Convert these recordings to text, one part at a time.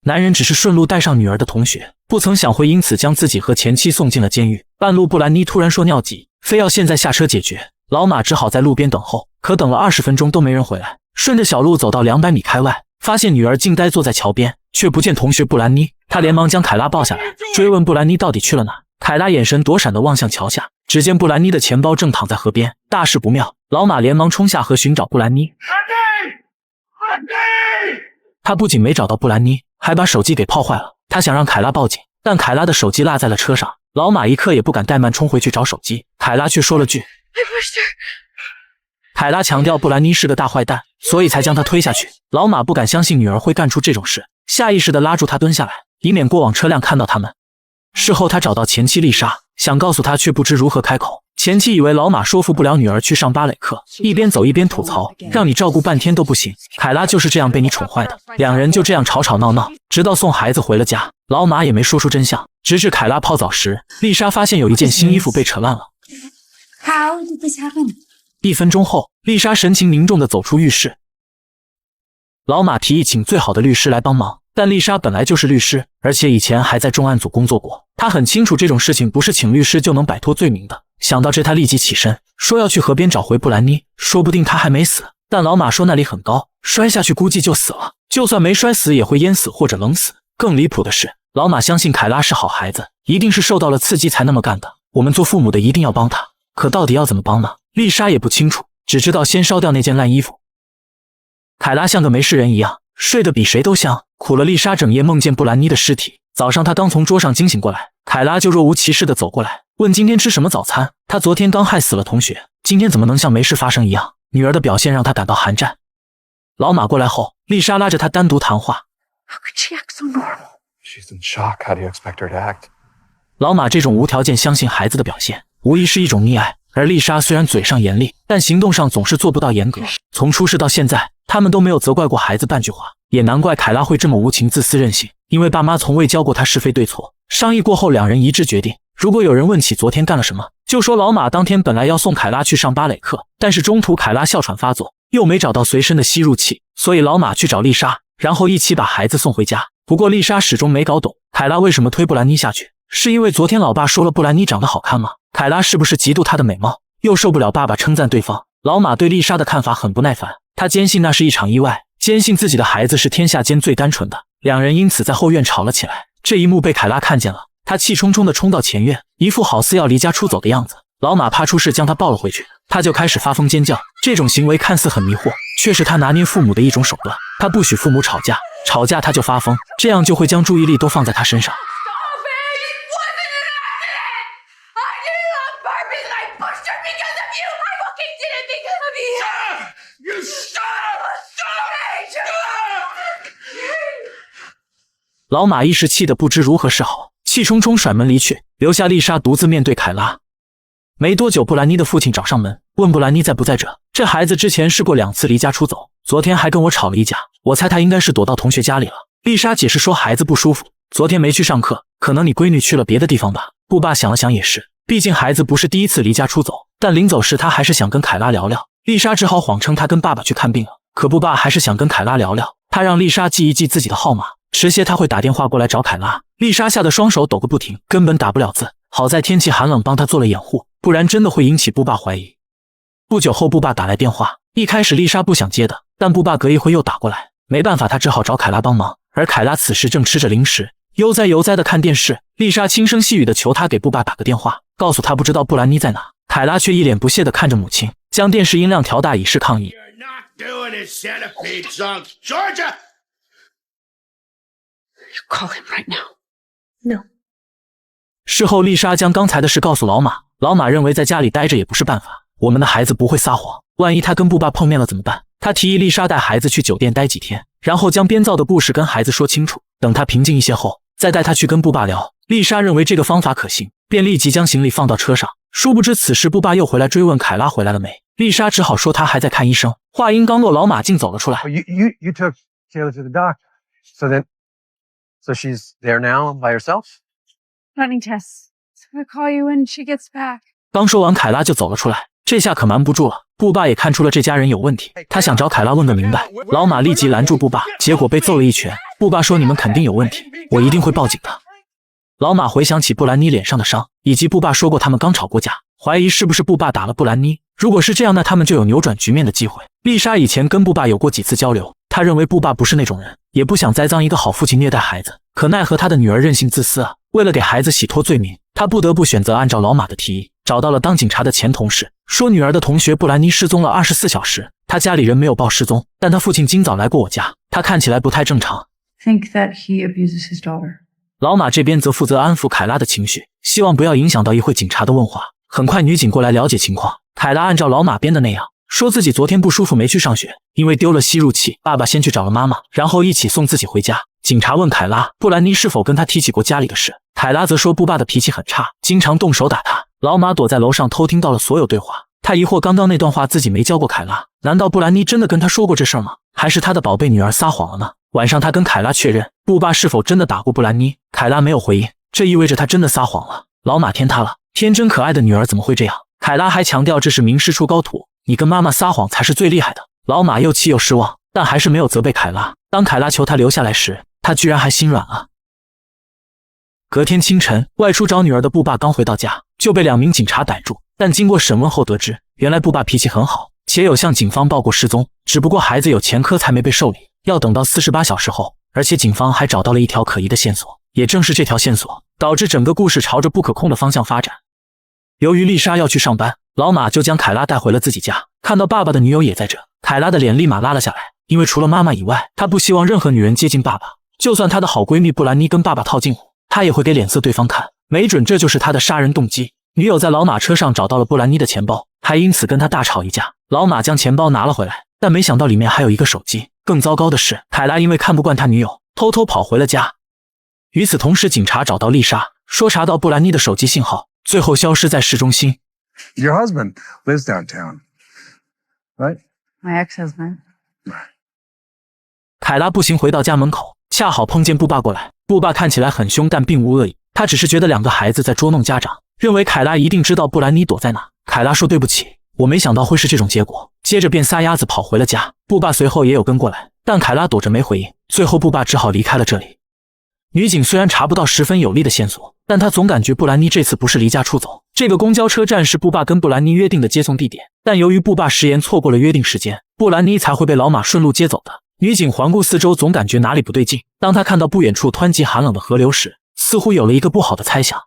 男人只是顺路带上女儿的同学，不曾想会因此将自己和前妻送进了监狱。半路布兰妮突然说尿急，非要现在下车解决，老马只好在路边等候，可等了20分钟都没人回来。顺着小路走到200米开外，发现女儿静呆坐在桥边，却不见同学布兰妮。他连忙将凯拉抱下来，追问布兰妮到底去了哪。凯拉眼神躲闪地望向桥下，只见布兰妮的钱包正躺在河边，大事不妙。老马连忙冲下河寻找布兰妮。他不仅没找到布兰妮，还把手机给泡坏了。他想让凯拉报警，但凯拉的手机落在了车上。老马一刻也不敢怠慢，冲回去找手机。凯拉却说了句：凯拉强调布兰妮是个大坏蛋，所以才将她推下去。老马不敢相信女儿会干出这种事，下意识地拉住她蹲下来，以免过往车辆看到他们。事后他找到前妻丽莎，想告诉她，却不知如何开口。前妻以为老马说服不了女儿去上芭蕾课，一边走一边吐槽，让你照顾半天都不行，凯拉就是这样被你宠坏的。两人就这样吵吵闹闹，直到送孩子回了家，老马也没说出真相。直至凯拉泡澡时，丽莎发现有一件新衣服被扯烂了。How did this happen? 1分钟后，丽莎神情凝重地走出浴室。老马提议请最好的律师来帮忙，但丽莎本来就是律师，而且以前还在重案组工作过，她很清楚这种事情不是请律师就能摆脱罪名的。想到这，他立即起身，说要去河边找回布兰妮，说不定她还没死。但老马说那里很高，摔下去估计就死了，就算没摔死也会淹死或者冷死。更离谱的是，老马相信凯拉是好孩子，一定是受到了刺激才那么干的。我们做父母的一定要帮她，可到底要怎么帮呢？丽莎也不清楚，只知道先烧掉那件烂衣服。凯拉像个没事人一样，睡得比谁都香，苦了丽莎整夜梦见布兰妮的尸体。早上她刚从桌上惊醒过来，凯拉就若无其事地走过来，问今天吃什么早餐。她昨天刚害死了同学，今天怎么能像没事发生一样？女儿的表现让她感到寒战。老马过来后，丽莎拉着他单独谈话。How could she act so normal? She's in shock. How do you expect her to act? 老马这种无条件相信孩子的表现，无疑是一种溺爱。而丽莎虽然嘴上严厉，但行动上总是做不到严格。从出事到现在，他们都没有责怪过孩子半句话，也难怪凯拉会这么无情、自私、任性。因为爸妈从未教过她是非对错。商议过后，两人一致决定，如果有人问起昨天干了什么，就说老马当天本来要送凯拉去上芭蕾课，但是中途凯拉哮喘发作，又没找到随身的吸入器，所以老马去找丽莎，然后一起把孩子送回家。不过丽莎始终没搞懂凯拉为什么推布兰妮下去，是因为昨天老爸说了布兰妮长得好看吗？凯拉是不是嫉妒她的美貌，又受不了爸爸称赞对方？老马对丽莎的看法很不耐烦，他坚信那是一场意外，坚信自己的孩子是天下间最单纯的。两人因此在后院吵了起来。这一幕被凯拉看见了，他气冲冲地冲到前院，一副好似要离家出走的样子。老马怕出事将他抱了回去，他就开始发疯尖叫。这种行为看似很迷惑，却是他拿捏父母的一种手段。他不许父母吵架，吵架他就发疯，这样就会将注意力都放在他身上。老马一时气得不知如何是好，气冲冲甩门离去，留下丽莎独自面对凯拉。没多久，布兰妮的父亲找上门，问布兰妮在不在这。这孩子之前试过2次离家出走，昨天还跟我吵了一架，我猜他应该是躲到同学家里了。丽莎解释说孩子不舒服，昨天没去上课，可能你闺女去了别的地方吧。布爸想了想也是，毕竟孩子不是第一次离家出走，但临走时他还是想跟凯拉聊聊。丽莎只好谎称他跟爸爸去看病了，可布爸还是想跟凯拉聊聊，他让丽莎记一记自己的号码，迟些他会打电话过来找凯拉。丽莎吓得双手抖个不停，根本打不了字。好在天气寒冷帮他做了掩护，不然真的会引起布爸怀疑。不久后，布爸打来电话，一开始丽莎不想接的，但布爸隔一会又打过来，没办法，他只好找凯拉帮忙。而凯拉此时正吃着零食，悠哉悠哉的看电视。丽莎轻声细语的求他给布爸打个电话，告诉他不知道布兰妮在哪。凯拉却一脸不屑的看着母亲，将电视音量调大以示抗议。You call him right now. No. 事后，丽莎将刚才的事告诉老马，老马认为在家里待着也不是办法，我们的孩子不会撒谎，万一他跟布爸碰面了怎么办？他提议丽莎带孩子去酒店待几天，然后将编造的故事跟孩子说清楚，等他平静一些后，再带他去跟布爸聊。丽莎认为这个方法可行，便立即将行李放到车上。殊不知此时布爸又回来追问凯拉回来了没，丽莎只好说他还在看医生。话音刚落，老马竟走了出来。You took Taylor to the doctor. So she's there now by herself? Running tests. So I'm gonna call you when she gets back. 刚说完，凯拉就走了出来，这下可瞒不住了。布爸也看出了这家人有问题，他想找凯拉问个明白。老马立即拦住布爸，结果被揍了一拳。布爸说你们肯定有问题，我一定会报警的。老马回想起布兰妮脸上的伤，以及布爸说过他们刚吵过架，怀疑是不是布爸打了布兰妮。如果是这样，那他们就有扭转局面的机会。丽莎以前跟布爸有过几次交流，她认为布爸不是那种人，也不想栽赃一个好父亲虐待孩子。可奈何他的女儿任性自私啊，为了给孩子洗脱罪名，他不得不选择按照老马的提议，找到了当警察的前同事，说女儿的同学布兰妮失踪了24小时，他家里人没有报失踪，但他父亲今早来过我家，他看起来不太正常。 Think that he abuses his daughter. 老马这边则负责安抚凯拉的情绪，希望不要影响到议会警察的问话。很快女警过来了解情况，凯拉按照老马编的那样，说自己昨天不舒服没去上学，因为丢了吸入器，爸爸先去找了妈妈，然后一起送自己回家。警察问凯拉，布兰妮是否跟他提起过家里的事，凯拉则说布爸的脾气很差，经常动手打他。老马躲在楼上偷听到了所有对话，他疑惑刚刚那段话自己没教过凯拉，难道布兰妮真的跟他说过这事儿吗？还是他的宝贝女儿撒谎了呢？晚上他跟凯拉确认布爸是否真的打过布兰妮，凯拉没有回应，这意味着他真的撒谎了。老马天塌了，天真可爱的女儿怎么会这样？凯拉还强调这是名师出高徒，你跟妈妈撒谎才是最厉害的。老马又气又失望，但还是没有责备凯拉。当凯拉求他留下来时，他居然还心软了。隔天清晨，外出找女儿的布爸刚回到家，就被2名警察逮住。但经过审问后得知，原来布爸脾气很好，且有向警方报过失踪，只不过孩子有前科才没被受理，要等到48小时后。而且警方还找到了一条可疑的线索，也正是这条线索导致整个故事朝着不可控的方向发展。由于丽莎要去上班，老马就将凯拉带回了自己家。看到爸爸的女友也在这，凯拉的脸立马拉了下来，因为除了妈妈以外，她不希望任何女人接近爸爸。就算她的好闺蜜布兰妮跟爸爸套近乎，她也会给脸色对方看，没准这就是她的杀人动机。女友在老马车上找到了布兰妮的钱包，还因此跟她大吵一架。老马将钱包拿了回来，但没想到里面还有一个手机。更糟糕的是，凯拉因为看不惯他女友，偷偷跑回了家。与此同时，警察找到丽莎，说查到布兰妮的手机信号最后消失在市中心。 Your husband lives downtown, right? My ex-husband. 凯拉步行回到家门口，恰好碰见布爸过来。布爸看起来很凶，但并无恶意，他只是觉得2个孩子在捉弄家长，认为凯拉一定知道布兰妮躲在哪。凯拉说对不起，我没想到会是这种结果，接着便撒丫子跑回了家。布爸随后也有跟过来，但凯拉躲着没回应，最后布爸只好离开了这里。女警虽然查不到十分有力的线索，但她总感觉布兰妮这次不是离家出走。这个公交车站是布爸跟布兰妮约定的接送地点，但由于布爸食言错过了约定时间，布兰妮才会被老马顺路接走的。女警环顾四周，总感觉哪里不对劲。当她看到不远处湍急寒冷的河流时，似乎有了一个不好的猜想。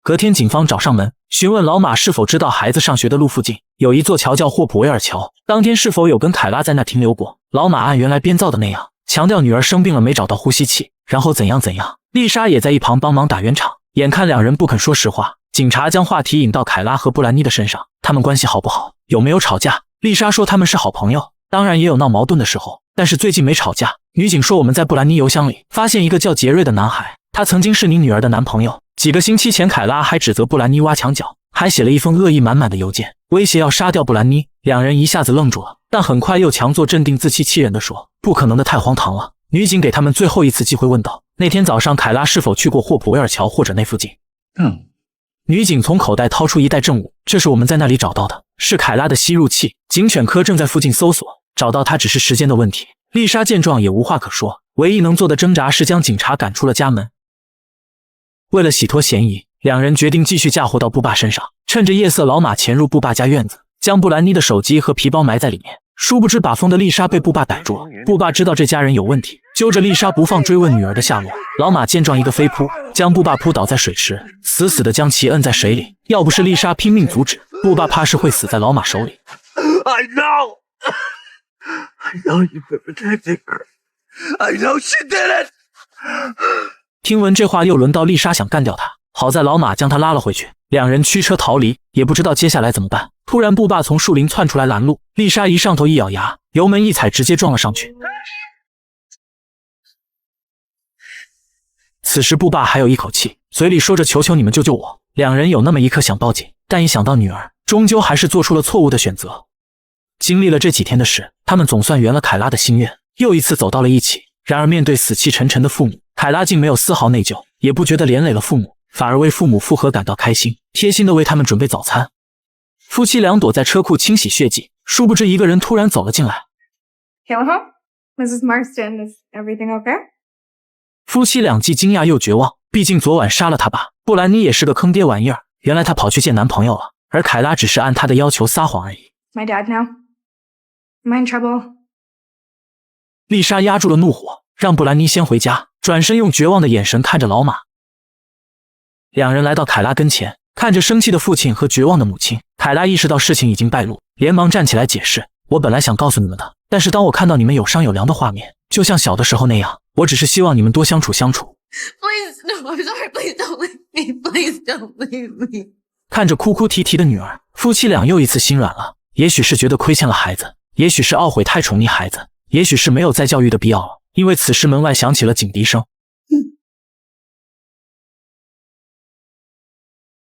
隔天，警方找上门，询问老马是否知道孩子上学的路附近有一座桥叫霍普维尔桥，当天是否有跟凯拉在那停留过。老马按原来编造的那样，强调女儿生病了没找到呼吸器，然后怎样怎样。丽莎也在一旁帮忙打圆场，眼看2人不肯说实话，警察将话题引到凯拉和布兰妮的身上，他们关系好不好，有没有吵架。丽莎说他们是好朋友，当然也有闹矛盾的时候，但是最近没吵架。女警说我们在布兰妮邮箱里发现一个叫杰瑞的男孩，他曾经是你女儿的男朋友。几个星期前，凯拉还指责布兰妮挖墙脚，还写了一封恶意满满的邮件，威胁要杀掉布兰妮。2人一下子愣住了，但很快又强作镇定，自欺欺人地说不可能的，太荒唐了。女警给他们最后一次机会，问道那天早上凯拉是否去过霍普维尔桥或者那附近。女警从口袋掏出一袋证物，这是我们在那里找到的，是凯拉的吸入器，警犬科正在附近搜索，找到它只是时间的问题。丽莎见状也无话可说，唯一能做的挣扎是将警察赶出了家门。为了洗脱嫌疑，2人决定继续嫁祸到布爸身上。趁着夜色，老马潜入布爸家院子，将布兰妮的手机和皮包埋在里面。殊不知把风的丽莎被布爸逮住了。布爸知道这家人有问题，揪着丽莎不放，追问女儿的下落。老马见状一个飞扑，将布爸扑倒在水池，死死地将其摁在水里。要不是丽莎拼命阻止，布爸怕是会死在老马手里。I know you've been protecting her. I know she did it. 听闻这话，又轮到丽莎想干掉他，好在老马将他拉了回去。2人驱车逃离，也不知道接下来怎么办。突然，布爸从树林窜出来拦路，丽莎一上头一咬牙，油门一踩，直接撞了上去。此时布爸还有一口气，嘴里说着求求你们救救我。2人有那么一刻想报警，但一想到女儿，终究还是做出了错误的选择。经历了这几天的事，他们总算圆了凯拉的心愿，又一次走到了一起。然而面对死气沉沉的父母，凯拉竟没有丝毫内疚，也不觉得连累了父母，反而为父母复合感到开心，贴心地为他们准备早餐。夫妻俩躲在车库清洗血迹，殊不知一个人突然走了进来。Caleb home? Mrs. Marston, is everything okay? 夫妻俩既惊讶又绝望，毕竟昨晚杀了他爸，布兰妮也是个坑爹玩意儿。原来她跑去见男朋友了，而凯拉只是按她的要求撒谎而已。My dad now. Am I in trouble? 丽莎压住了怒火，让布兰妮先回家，转身用绝望的眼神看着老马。两人来到凯拉跟前，看着生气的父亲和绝望的母亲，凯拉意识到事情已经败露，连忙站起来解释：“我本来想告诉你们的，但是当我看到你们有商有量的画面，就像小的时候那样，我只是希望你们多相处相处。” Please, no, I'm sorry. Please don't leave me. Please don't leave me. 看着哭哭啼啼的女儿，夫妻俩又一次心软了。也许是觉得亏欠了孩子，也许是懊悔太宠溺孩子，也许是没有再教育的必要了。因为此时门外响起了警笛声，